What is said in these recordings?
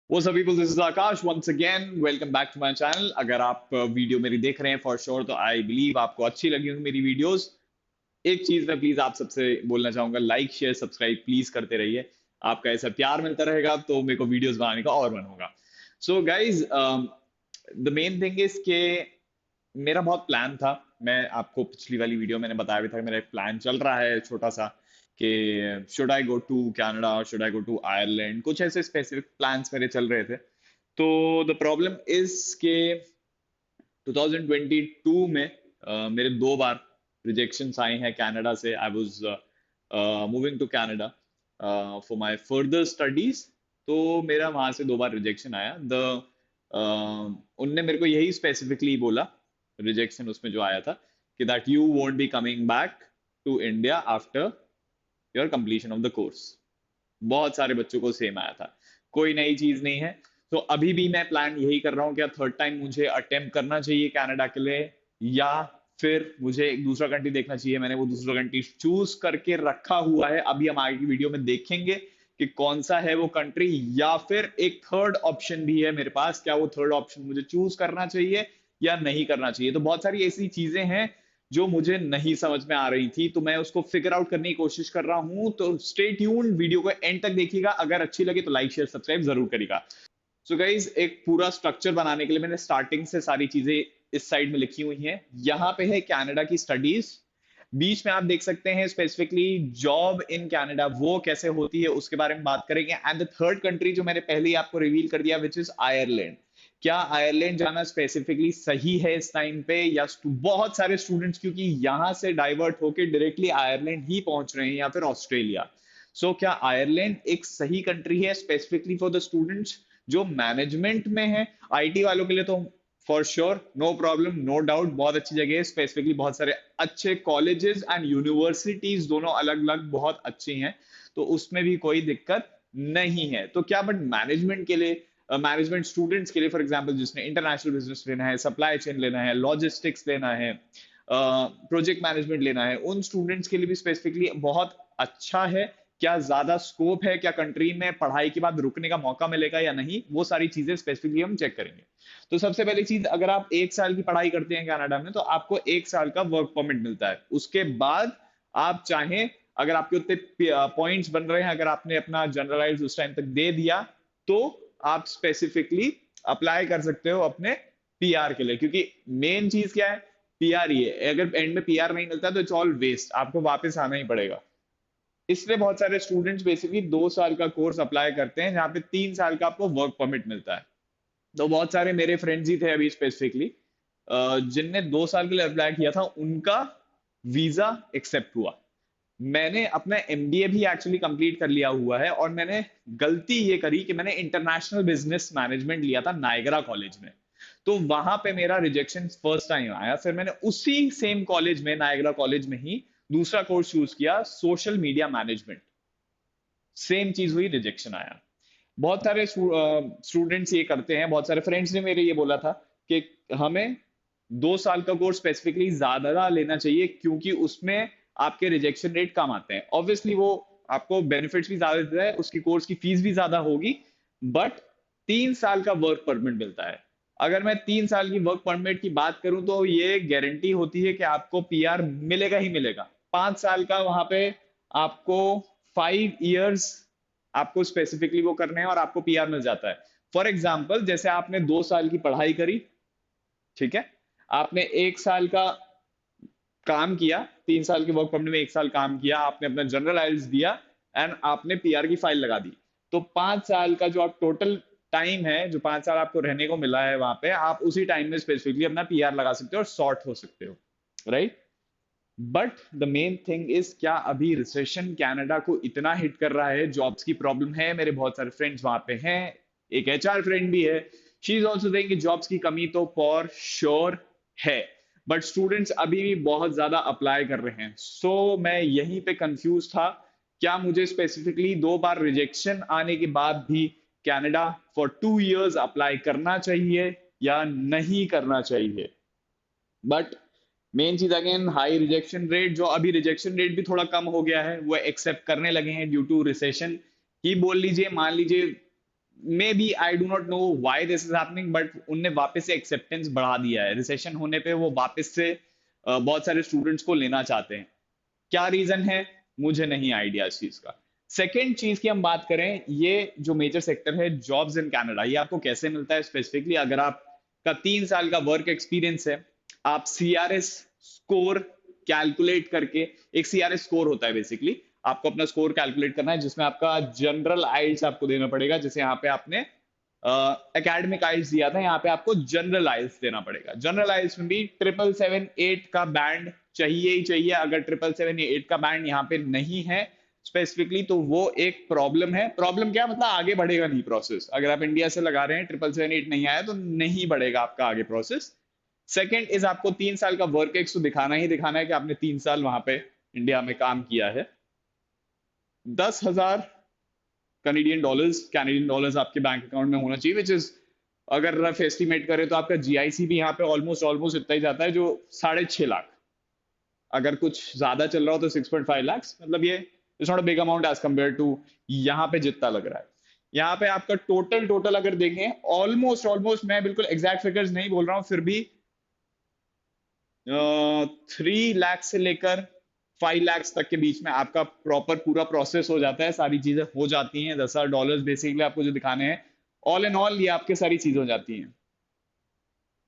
वो सभी people, this is Akash once again, welcome back to my channel. अगर आप वीडियो मेरी देख रहे हैं फॉर श्योर तो आई बिलीव आपको अच्छी लगी होंगी मेरी वीडियोस। एक चीज मैं प्लीज आप सबसे बोलना चाहूंगा, लाइक शेयर सब्सक्राइब प्लीज करते रहिए। आपका ऐसा प्यार मिलता रहेगा तो मेरे को वीडियोस बनाने का और मन होगा। So guys, the main thing is के मेरा बहुत प्लान था। मैं आपको पिछली वाली वीडियो मैंने बताया भी था कि मेरा एक प्लान चल रहा है छोटा सा, कि should I go to Canada, should I go to Ireland, कुछ ऐसे स्पेसिफिक प्लान्स मेरे चल रहे थे। तो द प्रॉब्लम इज के 2022 में मेरे दो बार रिजेक्शंस आए हैं कनाडा से। I was moving to Canada for my further studies. तो मेरा वहां से दो बार रिजेक्शन आया। उनने मेरे को यही स्पेसिफिकली बोला, रिजेक्शन उसमें जो आया था, कि that you won't be coming back to India after your completion of the course. बहुत सारे बच्चों को सेम आया था, कोई नई चीज नहीं है। तो अभी भी मैं प्लान यही कर रहा हूँ, क्या थर्ड टाइम मुझे अटेम्प्ट करना चाहिए कनाडा के लिए, या फिर मुझे एक दूसरा कंट्री देखना चाहिए। मैंने वो दूसरा कंट्री चूज करके रखा हुआ है, अभी हम आगे की वीडियो में देखेंगे कि कौन सा है वो कंट्री। या फिर एक थर्ड ऑप्शन भी है मेरे पास, क्या वो थर्ड ऑप्शन मुझे चूज करना चाहिए या नहीं करना चाहिए। तो बहुत सारी ऐसी चीजें हैं जो मुझे नहीं समझ में आ रही थी, तो मैं उसको फिगर आउट करने की कोशिश कर रहा हूं। तो स्टे ट्यून, वीडियो को एंड तक देखिएगा। अगर अच्छी लगे तो लाइक शेयर सब्सक्राइब जरूर करिएगा। सो गाइज, एक पूरा स्ट्रक्चर बनाने के लिए मैंने स्टार्टिंग से सारी चीजें इस साइड में लिखी हुई हैं। यहाँ पे है कनाडा की स्टडीज, बीच में आप देख सकते हैं स्पेसिफिकली जॉब इन कनाडा वो कैसे होती है, उसके बारे में बात करेंगे। एंड द थर्ड कंट्री जो मैंने पहले ही आपको रिवील कर दिया, विच इज आयरलैंड। क्या आयरलैंड जाना स्पेसिफिकली सही है इस टाइम पे, या बहुत सारे स्टूडेंट्स क्योंकि यहां से डाइवर्ट होकर डायरेक्टली आयरलैंड ही पहुंच रहे हैं, या फिर ऑस्ट्रेलिया। सो क्या आयरलैंड एक सही कंट्री है स्पेसिफिकली फॉर द स्टूडेंट्स जो मैनेजमेंट में है? आईटी वालों के लिए तो for sure, no problem, no doubt, बहुत अच्छी जगह है। स्पेसिफिकली बहुत सारे अच्छे कॉलेजेस एंड यूनिवर्सिटीज दोनों अलग अलग बहुत अच्छी हैं, तो उसमें भी कोई दिक्कत नहीं है। तो क्या बट मैनेजमेंट के लिए, मैनेजमेंट स्टूडेंट्स के लिए, फॉर एग्जांपल जिसने इंटरनेशनल बिजनेस लेना है, सप्लाई चेन लेना है, लॉजिस्टिक्स लेना है, प्रोजेक्ट मैनेजमेंट लेना है, उन स्टूडेंट्स के लिए भी स्पेसिफिकली बहुत अच्छा है। क्या ज्यादा स्कोप है, क्या कंट्री में पढ़ाई के बाद रुकने का मौका मिलेगा या नहीं, वो सारी चीजें स्पेसिफिकली हम चेक करेंगे। तो सबसे पहली चीज, अगर आप एक साल की पढ़ाई करते हैं कनाडा में तो आपको एक साल का वर्क परमिट मिलता है। उसके बाद आप चाहें, अगर आपके उतने पॉइंट्स बन रहे हैं, अगर आपने अपना जनरलाइज उस टाइम तक दे दिया, तो आप स्पेसिफिकली अप्लाई कर सकते हो अपने पीआर के लिए। क्योंकि मेन चीज क्या है, पीआर ही है। अगर एंड में पीआर नहीं मिलता तो इट्स ऑल वेस्ट, आपको वापस आना ही पड़ेगा। इसलिए बहुत सारे स्टूडेंट्स बेसिकली 2 साल का कोर्स अप्लाई करते हैं, जहां पे 3 साल का आपको वर्क परमिट मिलता है। तो बहुत सारे मेरे फ्रेंड्स ही थे अभी स्पेसिफिकली जिनने 2 साल के लिए अप्लाई किया था, उनका वीजा एक्सेप्ट हुआ। मैंने अपना एमबीए भी एक्चुअली कंप्लीट कर लिया हुआ है, और मैंने गलती ये करी कि मैंने इंटरनेशनल बिजनेस मैनेजमेंट लिया था नायगरा कॉलेज में। तो वहां पे मेरा रिजेक्शन फर्स्ट टाइम आया। फिर मैंने उसी सेम कॉलेज में, नायगरा कॉलेज में ही दूसरा कोर्स चूज किया, सोशल मीडिया मैनेजमेंट। सेम चीज हुई, रिजेक्शन आया। बहुत सारे स्टूडेंट्स ये करते हैं, बहुत सारे फ्रेंड्स ने मेरे ये बोला था कि हमें 2 साल का कोर्स स्पेसिफिकली ज्यादा लेना चाहिए, क्योंकि उसमें आपके रिजेक्शन रेट कम आते हैं। ऑब्वियसली वो आपको बेनिफिट्स भी ज्यादा देता है, उसकी कोर्स की फीस भी ज्यादा होगी, बट 3 साल का वर्क परमिट मिलता है। अगर मैं 3 साल की वर्क परमिट की बात करूं तो ये गारंटी होती है कि आपको पीआर मिलेगा ही मिलेगा। 5 साल का वहां पे आपको 5 इयर्स आपको स्पेसिफिकली वो करने हैं और आपको पीआर मिल जाता है। फॉर एग्जाम्पल, जैसे आपने 2 साल की पढ़ाई करी, ठीक है, आपने 1 साल का काम किया, 3 साल के वर्क परमिट में 1 साल काम किया, आपने अपना जनरल आइल्स दिया, एंड आपने पीआर की फाइल लगा दी। तो 5 साल का जो आप टोटल टाइम है, जो 5 साल आपको रहने को मिला है वहां पे, आप उसी टाइम में स्पेसिफिकली अपना पीआर लगा सकते हो और सॉर्ट हो सकते हो, right. But the main thing is, क्या अभी रिसेशन कनाडा को इतना हिट कर रहा है? जॉब्स की प्रॉब्लम है, मेरे बहुत सारे फ्रेंड्स वहां पे हैं, एक एचआर फ्रेंड भी है, शी इज ऑल्सो सेइंग कि जॉब्स की कमी तो फॉर श्योर है, बट स्टूडेंट्स अभी भी बहुत ज्यादा अप्लाई कर रहे हैं। सो मैं यहीं पे कंफ्यूज था, क्या मुझे स्पेसिफिकली 2 बार रिजेक्शन आने के बाद भी कनाडा फॉर 2 इयर्स अप्लाई करना चाहिए या नहीं करना चाहिए? बट मेन चीज अगेन, हाई रिजेक्शन रेट, जो अभी रिजेक्शन रेट भी थोड़ा कम हो गया है, वो एक्सेप्ट करने लगे हैं ड्यू टू रिसेशन ही बोल लीजिए, मान लीजिए। Maybe I do not know why this is happening, but उनने वापस से एक्सेप्टेंस बढ़ा दिया है। रिसेशन होने पे वो वापस से बहुत सारे स्टूडेंट्स को लेना चाहते हैं। क्या रीजन है, मुझे नहीं आइडिया इस चीज का। सेकेंड चीज की हम बात करें, ये जो मेजर सेक्टर है जॉब्स इन कनाडा, ये आपको कैसे मिलता है स्पेसिफिकली, अगर आपका 3 साल का वर्क एक्सपीरियंस है, आप सीआरएस स्कोर कैलकुलेट करके, एक सीआरएस स्कोर होता है बेसिकली, आपको अपना स्कोर कैलकुलेट करना है, जिसमें आपका जनरल आइल्स आपको देना पड़ेगा, जैसे यहाँ पे आपने एकेडमिक आइल्स दिया था, यहाँ पे आपको जनरल आइल्स देना पड़ेगा। जनरल आइल्स में भी 777-8 का बैंड चाहिए ही चाहिए। अगर 777-8 का बैंड यहाँ पे नहीं है स्पेसिफिकली, तो वो एक प्रॉब्लम है। प्रॉब्लम क्या मतलब, आगे बढ़ेगा नहीं प्रोसेस। अगर आप इंडिया से लगा रहे हैं 777-8 नहीं आया, तो नहीं बढ़ेगा आपका आगे प्रोसेस। सेकेंड इज, आपको 3 साल का वर्क एक्स तो दिखाना ही दिखाना है कि आपने 3 साल वहां पे इंडिया में काम किया है। 10,000 कैनेडियन डॉलर्स आपके बैंक अकाउंट में होना चाहिए, विच इज, अगर रफ एस्टिमेट करें तो आपका जीआईसी भी यहाँ पे ऑलमोस्ट ऑलमोस्ट इतना ही जाता है, जो 6.5 लाख। अगर कुछ ज्यादा चल रहा हो तो 6.5 लाख, मतलब ये it's not a big amount as compare to यहाँ पे जितना लग रहा है। यहाँ पे आपका टोटल टोटल अगर देखें, ऑलमोस्ट ऑलमोस्ट, मैं बिल्कुल एग्जैक्ट फिगर्स नहीं बोल रहा हूँ, फिर भी 3 लाख से लेकर 5 लाख तक के बीच में आपका प्रॉपर पूरा प्रोसेस हो जाता है, सारी चीजें हो जाती हैं। $10,000 बेसिकली आपको जो दिखाने हैं, ऑल इन ऑल ये आपके सारी चीजें हो जाती हैं।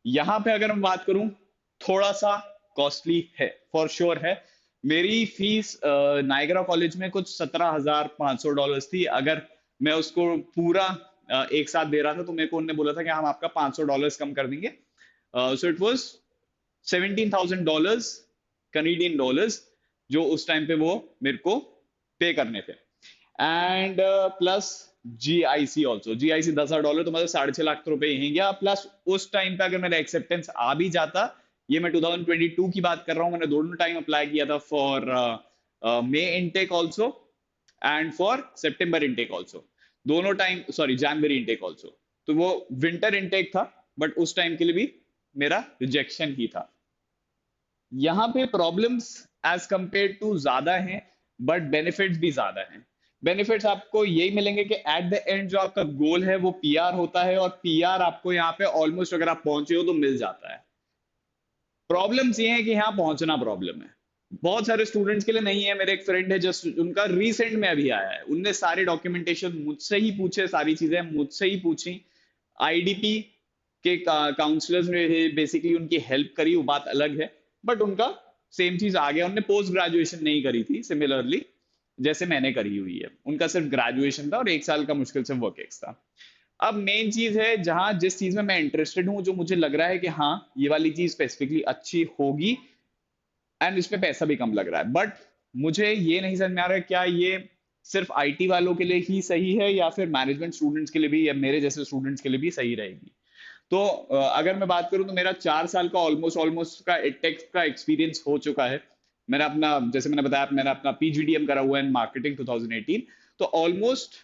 यहां पे अगर मैं बात करूं, थोड़ा सा कॉस्टली है, फॉर श्योर है। मेरी फीस नायगरा कॉलेज में कुछ $17,500 थी। अगर मैं उसको पूरा एक साथ दे रहा था, तो मेरे को उन्होंने बोला था कि हम आपका $500 कम कर देंगे। So it was $17,000 Canadian dollars, जो उस टाइम पे वो मेरे को पे करने थे। And plus GIC also, GIC $10,000, तो मतलब 6.5 लाख रुपए यहीं गया। प्लस उस टाइम पे अगर मेरा एक्सेप्टेंस आ भी जाता, ये मैं 2022 की बात कर रहा हूँ, मैंने दोनों टाइम अप्लाई किया था, for may intake also and for September intake also. दोनों टाइम, सॉरी, जनवरी इनटेक ऑल्सो। तो वो विंटर इनटेक था, बट उस टाइम के लिए भी मेरा रिजेक्शन ही था। यहाँ पे प्रॉब्लम्स एज कंपेयर टू ज्यादा हैं, बट बेनिफिट्स भी ज्यादा हैं। बेनिफिट्स आपको यही मिलेंगे कि एट द एंड जो आपका गोल है वो पीआर होता है, और पीआर आपको यहाँ पे ऑलमोस्ट, अगर आप पहुंचे हो तो मिल जाता है। प्रॉब्लम्स ये है कि यहाँ पहुंचना प्रॉब्लम है, बहुत सारे स्टूडेंट्स के लिए नहीं है। मेरे एक फ्रेंड है, जस्ट उनका रिसेंट में अभी आया है, उनने सारे डॉक्यूमेंटेशन मुझसे ही पूछे, सारी चीजें मुझसे ही पूछी। आईडीपी के काउंसलर्स ने बेसिकली उनकी हेल्प करी, वो बात अलग है, बट उनका सेम चीज आ गया। उन्होंने पोस्ट ग्रेजुएशन नहीं करी थी सिमिलरली जैसे मैंने करी हुई है, उनका सिर्फ ग्रेजुएशन था और 1 साल का मुश्किल से वर्क एक्स था। अब मेन चीज है, जहां जिस चीज में मैं इंटरेस्टेड हूं, जो मुझे लग रहा है कि हाँ ये वाली चीज स्पेसिफिकली अच्छी होगी, एंड इसमें पैसा भी कम लग रहा है, बट मुझे ये नहीं समझ में आ रहा है क्या ये सिर्फ आईटी वालों के लिए ही सही है, या फिर मैनेजमेंट स्टूडेंट्स के लिए भी, या मेरे जैसे स्टूडेंट्स के लिए भी सही रहेगी। तो अगर मैं बात करूं, तो मेरा 4 साल का ऑलमोस्ट ऑलमोस्ट का एडटेक का एक्सपीरियंस हो चुका है। मैंने अपना, जैसे मैंने बताया, मैंने अपना पीजीडीएम करा हुआ है इन मार्केटिंग 2018। तो ऑलमोस्ट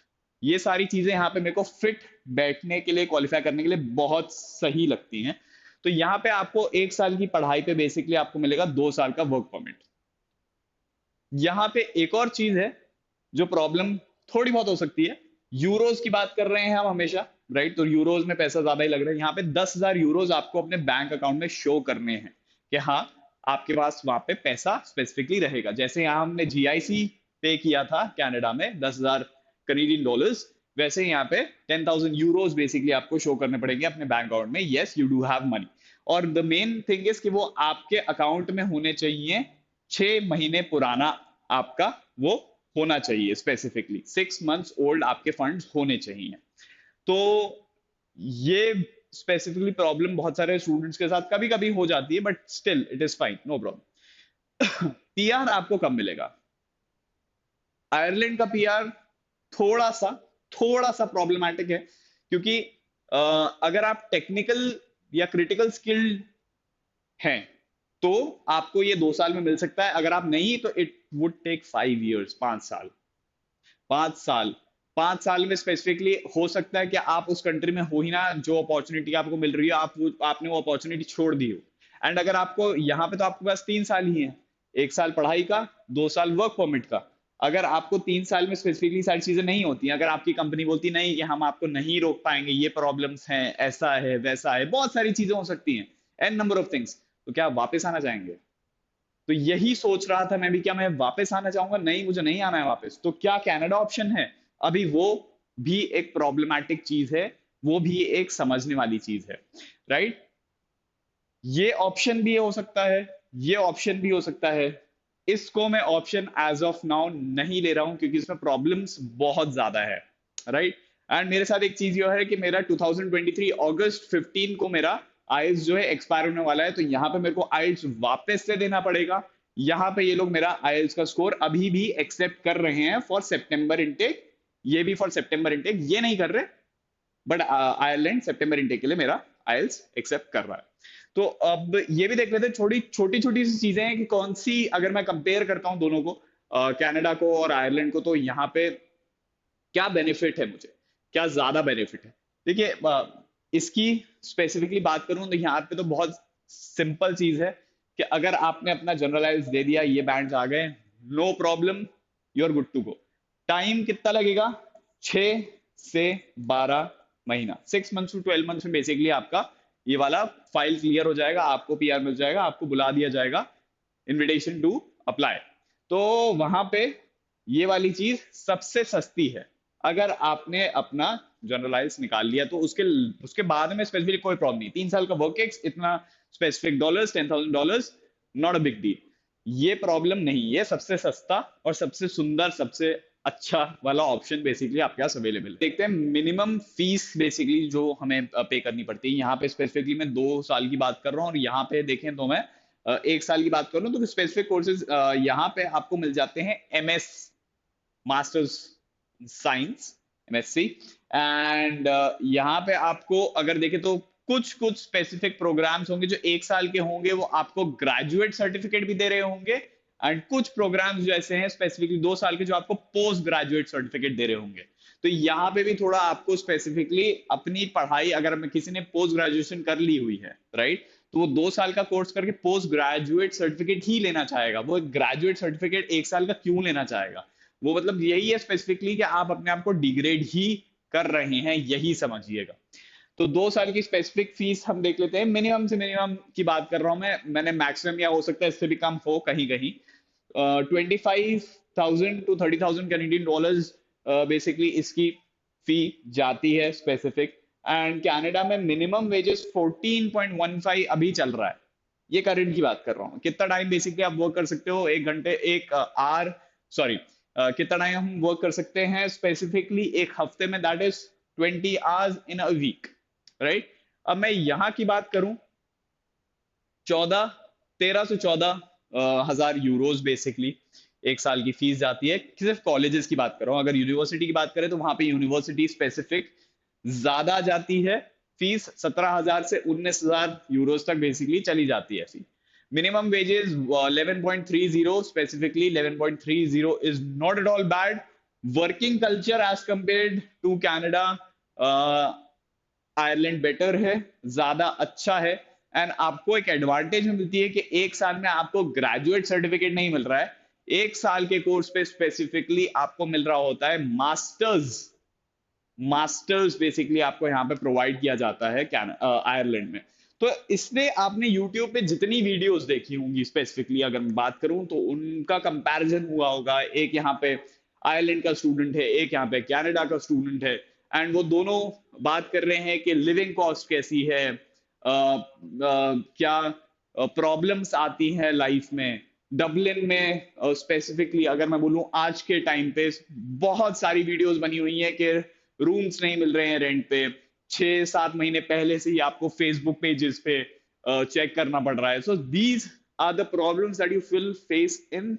ये सारी चीजें यहाँ पे मेरे को फिट बैठने के लिए, क्वालिफाई करने के लिए बहुत सही लगती हैं। तो यहाँ पे आपको 1 साल की पढ़ाई पे बेसिकली आपको मिलेगा 2 साल का वर्क परमिट। यहाँ पे एक और चीज है जो प्रॉब्लम थोड़ी बहुत हो सकती है, यूरोज की बात कर रहे हैं हम हमेशा, राइट? तो यूरोज में पैसा ज्यादा ही लग रहा है। यहाँ पे 10,000 यूरोज आपको अपने बैंक अकाउंट में शो करने हैं कि हाँ आपके पास वहां पे पैसा स्पेसिफिकली रहेगा। जैसे यहाँ हमने जीआईसी पे किया था कनाडा में 10,000 कैनेडियन डॉलर्स, वैसे यहाँ पे 10,000 यूरोज बेसिकली आपको शो करने पड़ेंगे अपने बैंक अकाउंट में। Yes, you do have money, और द मेन थिंग इज कि वो आपके अकाउंट में होने चाहिए 6 महीने पुराना, आपका वो होना चाहिए, स्पेसिफिकली 6 मंथ्स ओल्ड आपके फंड्स होने चाहिए। तो ये स्पेसिफिकली प्रॉब्लम बहुत सारे स्टूडेंट्स के साथ कभी कभी हो जाती है, but still it is fine, no problem. PR आपको कब मिलेगा? आयरलैंड का पीआर थोड़ा सा प्रॉब्लमैटिक है, क्योंकि अगर आप टेक्निकल या क्रिटिकल स्किल्ड हैं तो आपको ये 2 साल में मिल सकता है। अगर आप नहीं, तो इट वुड टेक 5 years, 5 साल। 5 साल, 5 साल में स्पेसिफिकली हो सकता है कि आप उस कंट्री में हो ही ना, जो अपॉर्चुनिटी आपको मिल रही है आपने वो अपॉर्चुनिटी छोड़ दी हो। एंड अगर आपको यहाँ पे, तो आपके पास 3 साल ही है, 1 साल पढ़ाई का, 2 साल वर्क परमिट का। अगर आपको 3 साल में स्पेसिफिकली सारी चीजें नहीं होती, अगर आपकी कंपनी बोलती नहीं कि हम आपको नहीं रोक पाएंगे, ये प्रॉब्लम्स हैं, ऐसा है वैसा है, बहुत सारी चीजें हो सकती हैं, एन नंबर ऑफ थिंग्स, तो क्या आप वापस आना चाहेंगे? तो यही सोच रहा था मैं भी, क्या मैं वापस आना चाहूंगा? नहीं, मुझे नहीं आना है वापस। तो क्या कनाडा ऑप्शन है? अभी वो भी एक प्रॉब्लमैटिक चीज है, वो भी एक समझने वाली चीज है, राइट? ये ऑप्शन भी हो सकता है, ये ऑप्शन भी हो सकता है। इसको मैं ऑप्शन एज ऑफ नाउ नहीं ले रहा हूं, क्योंकि इसमें प्रॉब्लम्स बहुत ज्यादा है, राइट? एंड मेरे साथ एक चीज ये है कि मेरा 2023 अगस्त 15 को मेरा आइल्स जो है एक्सपायर होने वाला है, तो यहाँ पे मेरे को आइल्स वापस से देना पड़ेगा। यहाँ पे ये लोग मेरा आइल्स का स्कोर अभी भी एक्सेप्ट कर रहे हैं फॉर सितंबर इनटेक, ये भी फॉर सितंबर इनटेक, ये नहीं कर रहे, बट आयरलैंड सितंबर इनटेक के लिए मेरा आइल्स एक्सेप्ट कर रहा है। तो अब ये भी देख लेते हैं, छोटी छोटी सी चीजें हैं कि कौन सी, अगर मैं कंपेयर करता हूं दोनों को, कनाडा को और आयरलैंड को, तो यहाँ पे क्या बेनिफिट है मुझे, क्या ज्यादा बेनिफिट है? देखिए, इसकी स्पेसिफिकली बात करूं तो यहाँ पे तो बहुत सिंपल चीज है कि अगर आपने अपना जनरलाइज दे दिया, ये बैंड्स आ गए, no problem, you are good to go. Time कितना लगेगा? 6 से 12 महीना, 6 मंथ्स टू 12 मंथ्स में बेसिकली आपका ये वाला फाइल क्लियर हो जाएगा, आपको पीआर मिल जाएगा, आपको बुला दिया जाएगा, इनविटेशन टू अप्लाई। तो वहां पे ये वाली चीज सबसे सस्ती है। अगर आपने अपना जनरलाइज निकाल लिया तो उसके उसके बाद में स्पेसिफिक कोई प्रॉब्लम नहीं, 3 साल का वर्क एक्स, इतना specific dollars, $10,000, not a big deal. ये प्रॉब्लम नहीं है, सबसे सस्ता और सबसे सुंदर, सबसे अच्छा वाला ऑप्शन बेसिकली आपके पास अवेलेबल है। देखते हैं मिनिमम फीस बेसिकली जो हमें पे करनी पड़ती है। यहाँ पे स्पेसिफिकली मैं 2 साल की बात कर रहा हूँ, और यहाँ पे देखें तो मैं 1 साल की बात करूँ, तो स्पेसिफिक कोर्सेज यहाँ पे आपको मिल जाते हैं, MS, masters science, MSc. And यहाँ पे आपको अगर देखें तो कुछ कुछ स्पेसिफिक प्रोग्राम्स होंगे जो 1 साल के होंगे, वो आपको ग्रेजुएट सर्टिफिकेट भी दे रहे होंगे, एंड कुछ प्रोग्राम्स जो ऐसे हैं स्पेसिफिकली 2 साल के, जो आपको पोस्ट ग्रेजुएट सर्टिफिकेट दे रहे होंगे। तो यहाँ पे भी थोड़ा आपको स्पेसिफिकली अपनी पढ़ाई, अगर किसी ने पोस्ट ग्रेजुएशन कर ली हुई है, राइट, तो वो 2 साल का कोर्स करके पोस्ट ग्रेजुएट सर्टिफिकेट ही लेना चाहेगा। वो ग्रेजुएट सर्टिफिकेट 1 साल का क्यों लेना चाहेगा? वो मतलब यही है स्पेसिफिकली कि आप अपने आप को डिग्रेड ही कर रहे हैं, यही समझिएगा। तो 2 साल की स्पेसिफिक फीस हम देख लेते हैं, मिनिमम से मिनिमम की बात कर रहा हूं मैंने मैक्सिमम, या हो सकता है इससे भी कम हो कहीं कहीं, 25,000 to 30,000 कैनेडियन डॉलर्स बेसिकली इसकी फी जाती है स्पेसिफिक। एंड कनाडा में मिनिमम वेजेस 14.15 अभी चल रहा है, ये करंट की बात कर रहा हूँ। कितना टाइम बेसिकली आप वर्क कर सकते हो? 1 घंटे, एक आवर, सॉरी, कितना टाइम हम वर्क कर सकते हैं स्पेसिफिकली एक हफ्ते में? That is 20 hours in a week, right? अब मैं यहां की बात करूं, 13 से 14 हजार यूरोज बेसिकली 1 साल की फीस जाती है। सिर्फ कॉलेजेस की बात कर रहा हूं, अगर यूनिवर्सिटी की बात करें तो वहां पे यूनिवर्सिटी स्पेसिफिक ज्यादा जाती है फीस, 17 हजार से 19 हजार यूरोज तक बेसिकली चली जाती है fee. Minimum wages 11.30, specifically 11.30 is not at all bad. Working culture as compared to Canada, Ireland better है, ज्यादा अच्छा है। एंड आपको एक एडवांटेज मिलती है कि 1 साल में आपको ग्रेजुएट सर्टिफिकेट नहीं मिल रहा है, 1 साल के कोर्स पे स्पेसिफिकली आपको मिल रहा होता है मास्टर्स। मास्टर्स बेसिकली आपको यहाँ पे प्रोवाइड किया जाता है आयरलैंड में। तो इसने, आपने यूट्यूब पे जितनी वीडियोस देखी होंगी स्पेसिफिकली अगर मैं बात करूं, तो उनका कंपैरिजन हुआ होगा। एक यहाँ पे आयरलैंड का स्टूडेंट है, एक यहाँ पे कनाडा का स्टूडेंट है, एंड वो दोनों बात कर रहे हैं कि लिविंग कॉस्ट कैसी है, क्या प्रॉब्लम्स आती हैं लाइफ में। डबलिन में स्पेसिफिकली अगर मैं बोलूं, आज के टाइम पे बहुत सारी वीडियोस बनी हुई हैं कि रूम्स नहीं मिल रहे हैं रेंट पे, 6-7 महीने पहले से ही आपको फेसबुक पेजेस पे चेक करना पड़ रहा है। So these are the problems that you will face in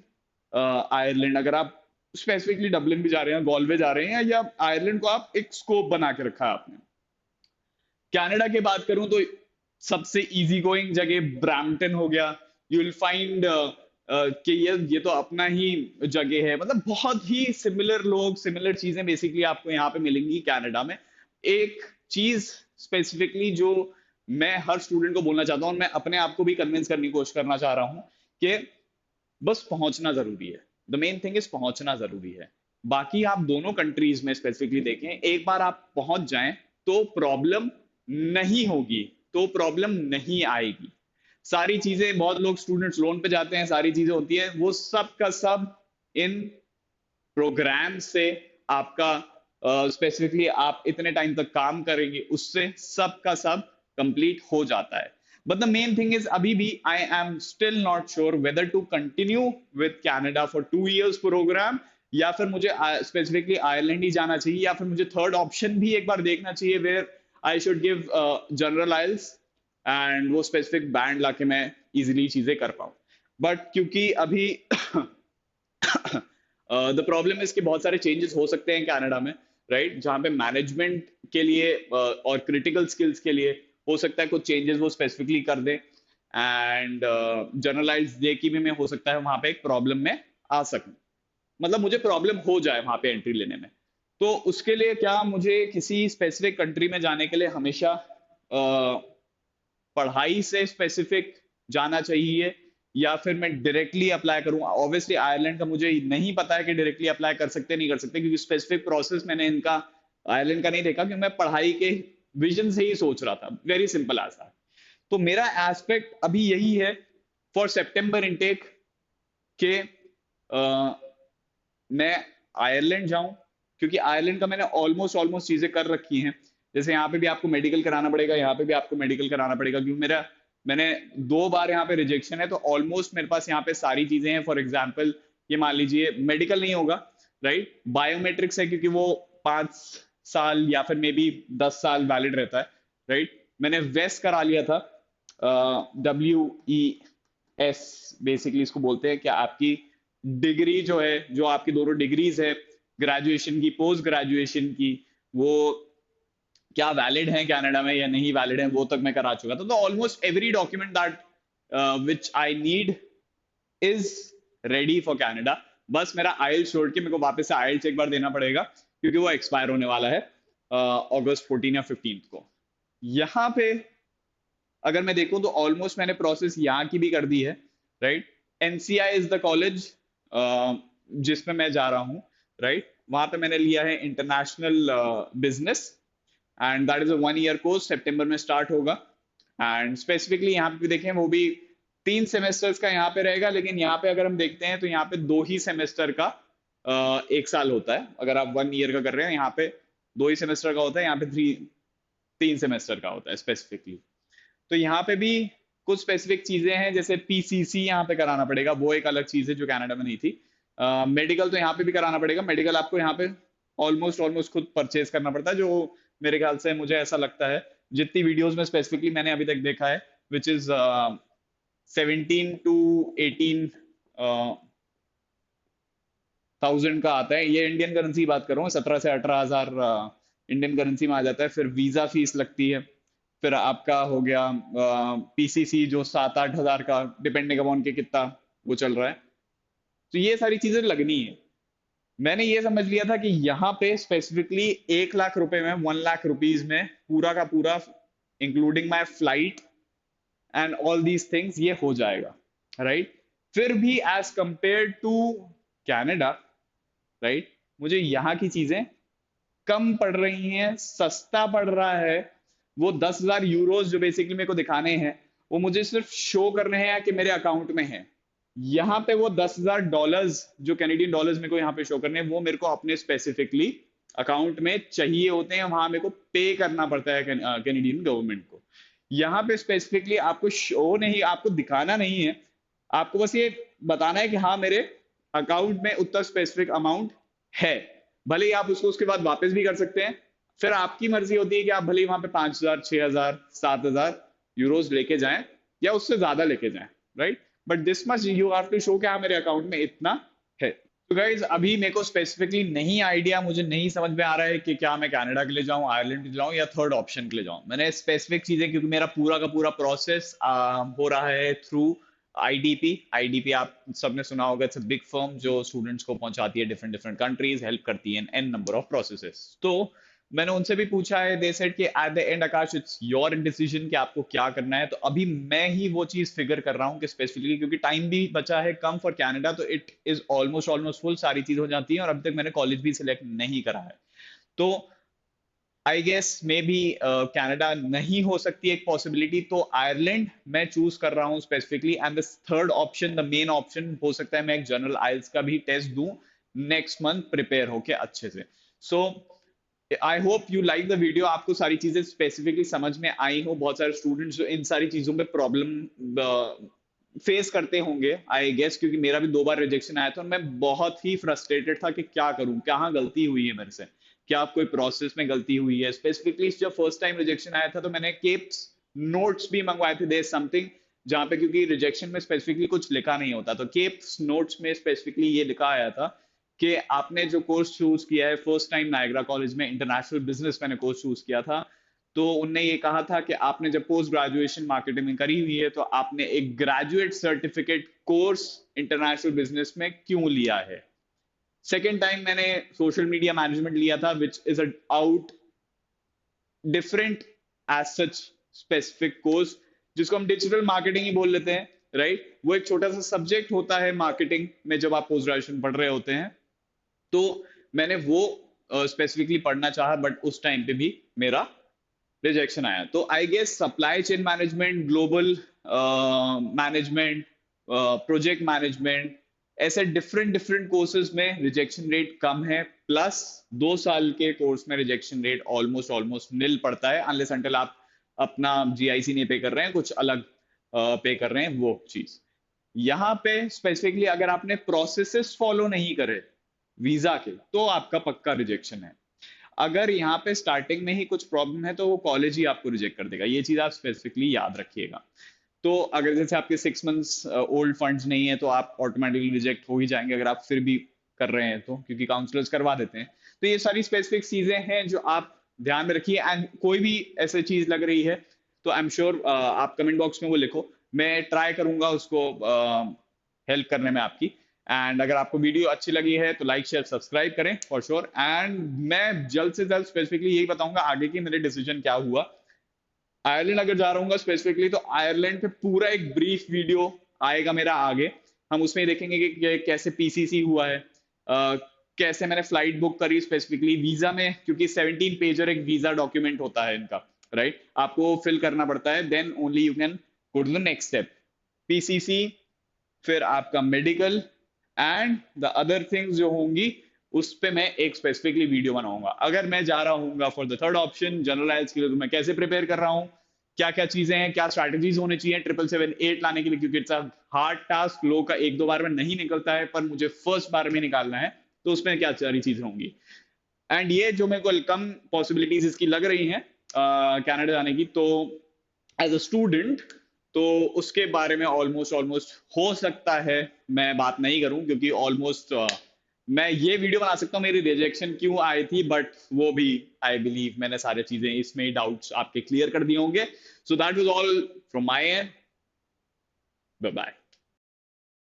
Ireland. अगर आप स्पेसिफिकली डबलिन भी जा रहे हैं, गॉलवे जा रहे हैं, या आयरलैंड को आप एक स्कोप बना के रखा है आपने। कनाडा की बात करूं तो सबसे इजी गोइंग जगह ब्रैम्पटन हो गया। यू विल फाइंड कि ये तो अपना ही जगह है, मतलब बहुत ही सिमिलर लोग, सिमिलर चीजें बेसिकली आपको यहाँ पे मिलेंगी कनाडा में। एक चीज स्पेसिफिकली जो मैं हर स्टूडेंट को बोलना चाहता हूँ, और मैं अपने आप को भी कन्विंस करने की कोशिश करना चाह रहा हूँ, कि बस पहुंचना जरूरी है। द मेन थिंग इज पहुंचना जरूरी है। बाकी आप दोनों कंट्रीज में स्पेसिफिकली देखें, एक बार आप पहुंच जाएं तो प्रॉब्लम नहीं होगी, तो प्रॉब्लम नहीं आएगी। सारी चीजें, बहुत लोग स्टूडेंट्स लोन पे जाते हैं, सारी चीजें होती है, वो सब का सब इन प्रोग्राम से, आपका स्पेसिफिकली आप इतने टाइम तक काम करेंगे उससे सब का सब कंप्लीट हो जाता है। But the main thing is अभी भी I am still not sure whether to continue with Canada for 2 years programme, या फिर मुझे स्पेसिफिकली आयरलैंड ही जाना चाहिए, या फिर मुझे थर्ड ऑप्शन भी एक बार देखना चाहिए where I should give general IELTS and वो स्पेसिफिक बैंड लाके मैं इजिली चीजें कर पाऊं। बट क्योंकि अभी द प्रॉब्लम इज कि बहुत सारे चेंजेस हो सकते हैं कनाडा में, राइट, जहां पे मैनेजमेंट के लिए और क्रिटिकल स्किल्स के लिए हो सकता है कुछ चेंजेस वो स्पेसिफिकली कर दे, एंड जनरलाइज जेकी में हो सकता है वहां पे एक प्रॉब्लम में आ सकूं, मतलब मुझे प्रॉब्लम हो जाए वहां पे एंट्री लेने में। तो उसके लिए क्या मुझे किसी स्पेसिफिक कंट्री में जाने के लिए हमेशा पढ़ाई से स्पेसिफिक जाना चाहिए, या फिर मैं डायरेक्टली अप्लाई करूं? ऑब्वियसली आयरलैंड का मुझे नहीं पता है कि डायरेक्टली अप्लाई कर सकते नहीं कर सकते, क्योंकि स्पेसिफिक प्रोसेस मैंने इनका आयरलैंड का नहीं देखा, क्योंकि मैं पढ़ाई के विजन से ही सोच रहा था, वेरी सिंपल ऐसा। तो मेरा एस्पेक्ट अभी यही है फॉर सितंबर इनटेक के मैं आयरलैंड जाऊं, क्योंकि आयरलैंड का मैंने ऑलमोस्ट ऑलमोस्ट चीजें कर रखी हैं। जैसे यहाँ पे भी आपको मेडिकल कराना पड़ेगा, यहाँ पे भी आपको मेडिकल कराना पड़ेगा, क्योंकि मैंने 2 बार यहाँ पे रिजेक्शन है, तो ऑलमोस्ट मेरे पास यहाँ पे सारी चीजें हैं। फॉर एग्जाम्पल ये मान लीजिए मेडिकल नहीं होगा, राइट, बायोमेट्रिक्स है, क्योंकि वो 5 साल या फिर मे बी 10 साल वैलिड रहता है, राइट। मैंने वेस्ट करा लिया था, WES बेसिकली इसको बोलते हैं, कि आपकी डिग्री जो है, जो आपकी दोनों डिग्रीज है, ग्रेजुएशन की पोस्ट ग्रेजुएशन की, वो क्या वैलिड है कनाडा में या नहीं वैलिड है, वो तक मैं करा चुका था। तो almost every document that which I need is ready for Canada. बस मेरा आइल्स छोड़ के मेरे को वापस से आइल्स एक बार देना पड़ेगा, क्योंकि वो एक्सपायर होने वाला है अगस्त 14 या 15 को। यहाँ पे अगर मैं देखूं तो ऑलमोस्ट मैंने प्रोसेस यहाँ की भी कर दी है, right. NCI is the college जिसमें मैं जा रहा हूँ, राइट। वहां पे मैंने लिया है international business, and that is a 1 year course, सितंबर में स्टार्ट होगा। एंड स्पेसिफिकली यहाँ पे भी देखें, वो भी 3 सेमेस्टर्स का यहाँ पे रहेगा, लेकिन यहाँ पे अगर हम देखते हैं तो यहाँ पे 2 ही सेमेस्टर का 1 साल होता है। अगर आप 1 year का कर रहे हैं, यहाँ पे 2 ही सेमेस्टर का होता है, यहाँ पे 3 सेमेस्टर का होता है स्पेसिफिकली। तो यहाँ पे भी कुछ स्पेसिफिक चीजें हैं, जैसे पीसीसी यहाँ पे कराना पड़ेगा, वो एक अलग चीज है जो कनाडा में नहीं थी। मेडिकल तो यहाँ पे भी कराना पड़ेगा, मेडिकल आपको यहाँ पे ऑलमोस्ट ऑलमोस्ट खुद परचेज करना पड़ता है, जो मेरे ख्याल से मुझे ऐसा लगता है, जितनी वीडियोस में स्पेसिफिकली मैंने अभी तक देखा है, विच इज 17 to 18 थाउजेंड का आता है। ये इंडियन करेंसी बात कर रहा हूँ, 17 से 18 हजार इंडियन करेंसी में आ जाता है। फिर वीजा फीस लगती है, फिर आपका हो गया पीसीसी जो 7-8 हजार का, डिपेंडिंग अपॉन के कितना वो चल रहा है। तो ये सारी चीजें लगनी है। मैंने ये समझ लिया था कि यहाँ पे स्पेसिफिकली 1 लाख रुपए में, 1 लाख रुपीज में पूरा का पूरा including my flight and all these things ये हो जाएगा, राइट। फिर भी as compare to Canada, right, मुझे यहाँ की चीजें कम पड़ रही हैं, सस्ता पड़ रहा है। वो 10,000 यूरोज जो बेसिकली मेरे को दिखाने हैं, वो मुझे सिर्फ शो करने हैं कि मेरे अकाउंट में है। यहाँ पे वो $10,000 जो कैनेडियन डॉलर्स मेरे को यहाँ पे शो करने हैं, वो मेरे को अपने स्पेसिफिकली अकाउंट में चाहिए होते हैं, वहां मेरे को पे करना पड़ता है कैनेडियन गवर्नमेंट को। यहाँ पे स्पेसिफिकली आपको शो नहीं, आपको दिखाना नहीं है, आपको बस ये बताना है कि हाँ मेरे अकाउंट में उतना स्पेसिफिक अमाउंट है। भले ही आप उसको उसके बाद वापस भी कर सकते हैं, फिर आपकी मर्जी होती है कि आप भले ही वहां पे 5,000, 6,000, 7,000 यूरोज लेके जाएं या उससे ज्यादा लेके जाएं, right. But this much you have to show कि हाँ मेरे अकाउंट में इतना है। तो गाइज अभी मेरे को स्पेसिफिकली नहीं आइडिया, मुझे नहीं समझ में आ रहा है कि क्या मैं कनाडा के लिए जाऊं, आयरलैंड के लिए जाऊं, या थर्ड ऑप्शन के लिए जाऊं। मैंने स्पेसिफिक चीजें, क्योंकि मेरा पूरा का पूरा प्रोसेस हो रहा है थ्रू आईडीपी। आईडीपी आप सबने सुना होगा, इट्स अ बिग फर्म जो स्टूडेंट्स को पहुंचाती है डिफरेंट डिफरेंट कंट्रीज, हेल्प करती है एन नंबर ऑफ प्रोसेसेस। तो मैंने उनसे भी पूछा है, दे सेड कि at the end Akash it's your decision कि आपको क्या करना है। तो अभी मैं ही वो चीज फिगर कर रहा हूँ कि स्पेसिफिकली, क्योंकि टाइम भी बचा है कम फॉर कनाडा, तो it is almost almost full, सारी चीज हो जाती है, और अभी तक मैंने कॉलेज भी सिलेक्ट नहीं करा है। तो I guess maybe Canada नहीं हो सकती एक पॉसिबिलिटी, तो आयरलैंड मैं चूज कर रहा हूँ specifically. And the third option, the main option, हो सकता है मैं एक जनरल आइल्स का भी टेस्ट दूं नेक्स्ट मंथ प्रिपेयर होके अच्छे से। So I hope you like the video, आपको सारी चीजें स्पेसिफिकली समझ में आई हो। बहुत सारे स्टूडेंट्स जो इन सारी चीजों पे प्रॉब्लम फेस करते होंगे आई गेस, क्योंकि मेरा भी 2 बार रिजेक्शन आया था और मैं बहुत ही फ्रस्ट्रेटेड था कि क्या करूं, कहाँ गलती हुई है मेरे से, क्या कोई प्रोसेस में गलती हुई है। स्पेसिफिकली जब फर्स्ट टाइम रिजेक्शन आया था तो मैंने केप्स नोट्स भी मंगवाए थे, देयर समथिंग, जहां पे क्योंकि रिजेक्शन में स्पेसिफिकली कुछ लिखा नहीं होता, तो केप्स नोट्स में स्पेसिफिकली ये लिखा आया था कि आपने जो कोर्स चूज किया है फर्स्ट टाइम नायग्रा कॉलेज में, इंटरनेशनल बिजनेस मैंने कोर्स चूज किया था, तो उनने ये कहा था कि आपने जब पोस्ट ग्रेजुएशन मार्केटिंग में करी हुई है तो आपने एक graduate certificate course international business में क्यों लिया है। सेकेंड टाइम मैंने सोशल मीडिया मैनेजमेंट लिया था, which is out different as such specific course, जिसको हम डिजिटल मार्केटिंग ही बोल लेते हैं, राइट। वो एक छोटा सा सब्जेक्ट होता है मार्केटिंग में जब आप पोस्ट ग्रेजुएशन पढ़ रहे होते हैं। तो मैंने वो स्पेसिफिकली पढ़ना चाहा, बट उस टाइम पे भी मेरा रिजेक्शन आया। तो I guess supply chain management, global management, project management, ऐसे डिफरेंट डिफरेंट कोर्सेज में रिजेक्शन रेट कम है, प्लस 2 साल के कोर्स में rejection rate almost almost nil पड़ता है, अनलेस अंटिल आप अपना जीआईसी नहीं पे कर रहे हैं, कुछ अलग पे कर रहे हैं वो चीज। यहाँ पे स्पेसिफिकली अगर आपने प्रोसेसेस फॉलो नहीं करे वीजा के, तो आपका पक्का रिजेक्शन है। अगर यहाँ पे स्टार्टिंग में ही कुछ प्रॉब्लम है तो वो कॉलेज ही आपको रिजेक्ट कर देगा, ये चीज आप स्पेसिफिकली याद रखिएगा। तो अगर जैसे आपके 6 मंथ्स ओल्ड फंड्स नहीं है तो आप ऑटोमेटिकली रिजेक्ट हो ही जाएंगे, अगर आप फिर भी कर रहे हैं तो, क्योंकि काउंसलर्स करवा देते हैं। तो ये सारी स्पेसिफिक चीजें हैं जो आप ध्यान में रखिए। एंड कोई भी ऐसी चीज लग रही है तो आई एम श्योर आप कमेंट बॉक्स में वो लिखो, मैं ट्राई करूंगा उसको हेल्प करने में आपकी। एंड अगर आपको वीडियो अच्छी लगी है तो लाइक शेयर सब्सक्राइब करें फॉर श्योर। एंड मैं जल्द से जल्द स्पेसिफिकली यही बताऊंगा आगे की मेरे डिसीजन क्या हुआ। आयरलैंड अगर जा रहा हूँ स्पेसिफिकली, तो आयरलैंड पे पूरा एक ब्रीफ वीडियो आएगा मेरा आगे। हम उसमें देखेंगे कि कैसे पीसीसी हुआ है, कैसे मैंने फ्लाइट बुक करी स्पेसिफिकली वीजा में, क्योंकि 17 पेजर एक वीजा डॉक्यूमेंट होता है इनका, राइट। आपको फिल करना पड़ता है, then only you can go to the next step, PCC, फिर आपका medical and the other things जो होंगी, उस पे मैं एक स्पेसिफिकली वीडियो बनाऊंगा। अगर मैं जा रहा हूँ for the third option general aisles के लिए, तो मैं कैसे प्रिपेयर कर रहा हूँ, क्या क्या चीजें हैं, क्या स्ट्रैटेजीज होनी चाहिए 777-8 लाने के लिए, क्योंकि इट्स अ हार्ड टास्क, लोग का 1-2 बार में नहीं निकलता है, पर मुझे फर्स्ट बार में निकालना है, तो उसमें क्या सारी चीजें होंगी। एंड ये जो मेरे को कम पॉसिबिलिटीज इसकी लग रही हैं कनाडा जाने की, तो एज अ स्टूडेंट, तो उसके बारे में ऑलमोस्ट ऑलमोस्ट हो सकता है मैं बात नहीं करूं, क्योंकि ऑलमोस्ट मैं ये वीडियो बना सकता हूँ मेरी रिजेक्शन क्यों आई थी, बट वो भी आई बिलीव मैंने सारी चीजें इसमें डाउट्स आपके क्लियर कर दिए होंगे। So that was all from my end, bye bye.